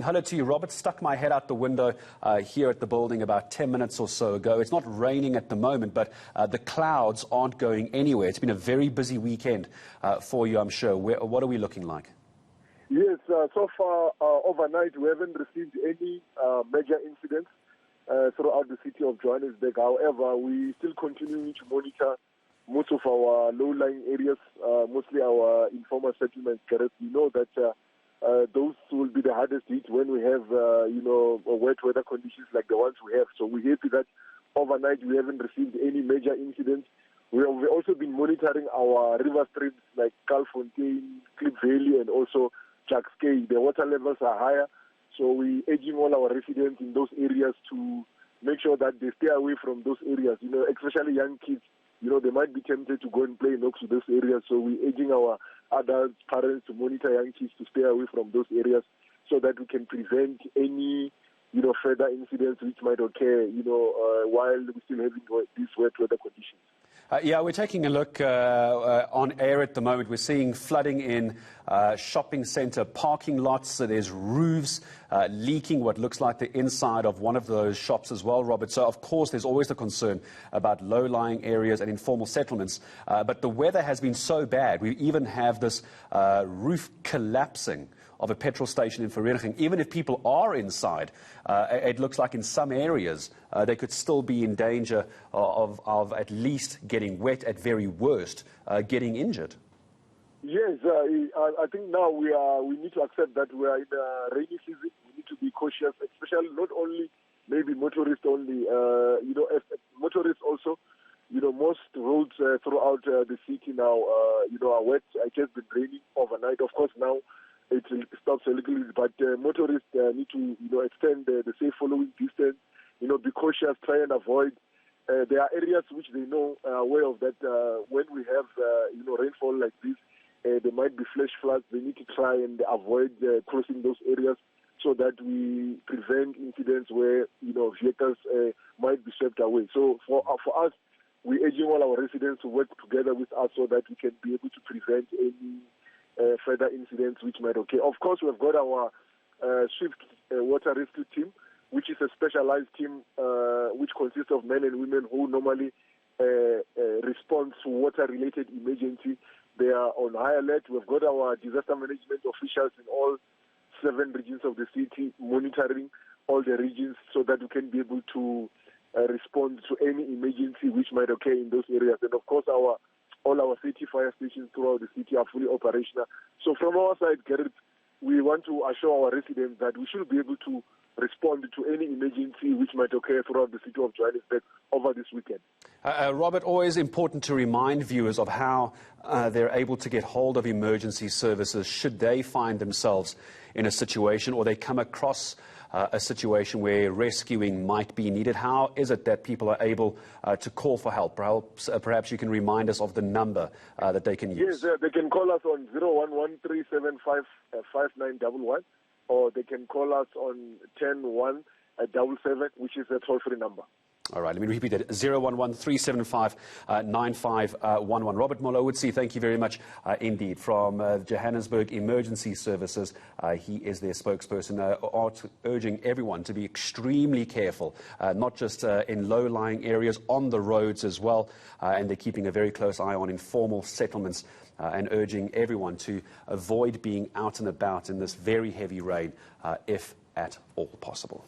hello to you. Robert, stuck my head out the window here at the building about 10 minutes or so ago. It's not raining at the moment, but the clouds aren't going anywhere. It's been a very busy weekend for you, I'm sure. What are we looking like? Yes, so far overnight we haven't received any major incidents throughout the city of Johannesburg. However, we still continuing to monitor most of our low-lying areas, mostly our informal settlements. We know that those will be the hardest hit when we have, wet weather conditions like the ones we have. So we're happy that overnight we haven't received any major incidents. We have also been monitoring our river streams like Calfontein, Klip Valley, and also Jackskay. The water levels are higher, so we're urging all our residents in those areas to make sure that they stay away from those areas, especially young kids. They might be tempted to go and play next to those areas. So we're urging our adults, parents to monitor young kids to stay away from those areas so that we can prevent any, further incidents which might occur, while we're still having these wet weather conditions. Yeah, we're taking a look on air at the moment. We're seeing flooding in shopping centre parking lots. So there's roofs leaking what looks like the inside of one of those shops as well, Robert. So, of course, there's always the concern about low-lying areas and informal settlements. But the weather has been so bad. We even have this roof collapsing of a petrol station in Vereeniging. Even if people are inside, it looks like in some areas they could still be in danger of at least getting wet, at very worst, getting injured. Yes, I think now we need to accept that we are in a rainy season. We need to be cautious, especially not only maybe motorists only, motorists also. Most roads throughout the city now, are wet. It has been raining overnight. Of course, now it stops a little bit, but motorists need to, extend the safe following distance, be cautious, try and avoid. There are areas which they know are aware of that when we have, rainfall like this, there might be flash floods. They need to try and avoid crossing those areas so that we prevent incidents where, vehicles might be swept away. So for us, we're urging all our residents to work together with us so that we can be able to prevent any further incidents which might occur. Of course, we've got our swift water rescue team, which is a specialized team which consists of men and women who normally respond to water-related emergency. They are on high alert. We've got our disaster management officials in all 7 regions of the city monitoring all the regions so that we can be able to respond to any emergency which might occur in those areas. And of course, all our city fire stations throughout the city are fully operational. So from our side, Gerrit, we want to assure our residents that we should be able to respond to any emergency which might occur throughout the city of Johannesburg over this weekend. Robert, always important to remind viewers of how they're able to get hold of emergency services should they find themselves in a situation or they come across a situation where rescuing might be needed. How is it that people are able to call for help? Perhaps you can remind us of the number that they can use. Yes, they can call us on 011-375-5911, or they can call us on 10177, which is a toll-free number. All right, let me repeat that, 011-375-9511. Robert Molowitsi, thank you very much indeed, from Johannesburg Emergency Services. He is their spokesperson, urging everyone to be extremely careful, not just in low-lying areas, on the roads as well, and they're keeping a very close eye on informal settlements and urging everyone to avoid being out and about in this very heavy rain, if at all possible.